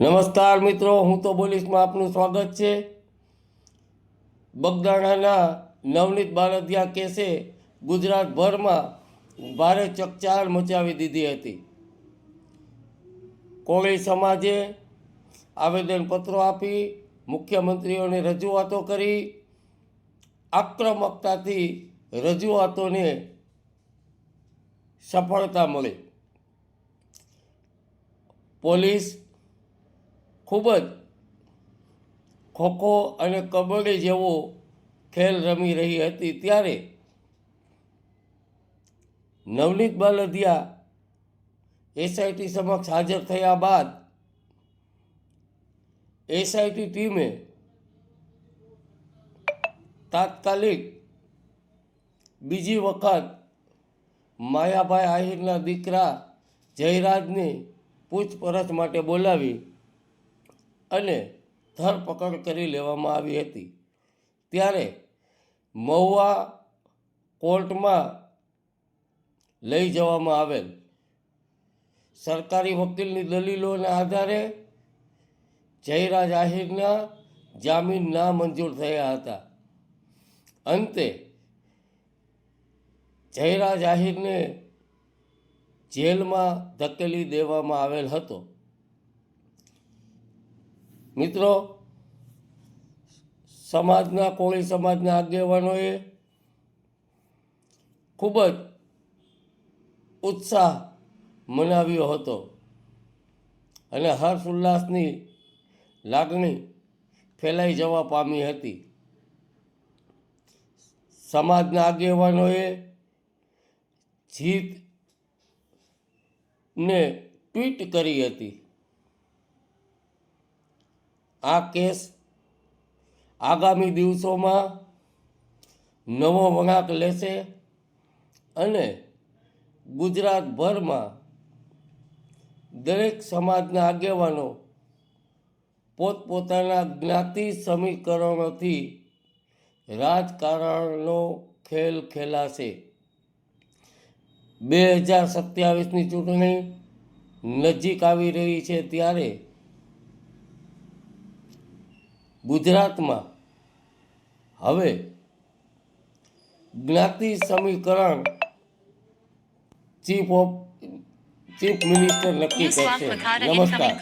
નમસ્કાર મિત્રો, હું તો બોલીશમાં આપનું સ્વાગત છે। બગદાણાના નવનીત બાલદિયા કેસે ગુજરાતભરમાં ભારે ચકચાર મચાવી દીધી હતી। કોળી સમાજે આવેદનપત્રો આપી મુખ્યમંત્રીઓને રજૂઆતો કરી। આક્રમકતાથી રજૂઆતોને સફળતા મળી। પોલીસ ખૂબ જ ખોખો અને કબડ્ડી જેવો ખેલ રમી રહી હતી ત્યારે નવનીત બાલદિયા એસઆઈટી સમક્ષ હાજર થયા બાદ એસઆઈટી ટીમે તાત્કાલિક બીજી વખત માયાભાઈ આહિરના દીકરા જયરાજને પૂછપરછ માટે બોલાવી અને ધરપકડ કરી લેવામાં આવી હતી। ત્યારે મહુવા કોર્ટમાં લઈ જવામાં આવેલ। સરકારી વકીલની દલીલોના આધારે જયરાજ આહિરના જામીન નામંજૂર થયા હતા। અંતે જયરાજ આહિરને જેલમાં ધકેલી દેવામાં આવેલ હતો। મિત્રો, સમાજના કોળી સમાજના આગેવાનોએ ખૂબ જ ઉત્સાહ મનાવ્યો હતો અને હર્ષ ઉલ્લાસની લાગણી ફેલાઈ જવા પામી હતી। સમાજના આગેવાનોએ જીતને ટ્વીટ કરી હતી। આ કેસ આગામી દિવસોમાં નવો વળાંક લેશે અને ગુજરાતભરમાં દરેક સમાજના આગેવાનો પોતપોતાના જ્ઞાતિ સમીકરણોથી રાજકારણનો ખેલ ખેલાશે। 2027ની ચૂંટણી નજીક આવી રહી છે ત્યારે ગુજરાતમાં હવે જ્ઞાતિ સમીકરણ ચીફ મિનિસ્ટર નક્કી કરશે। નમસ્કાર।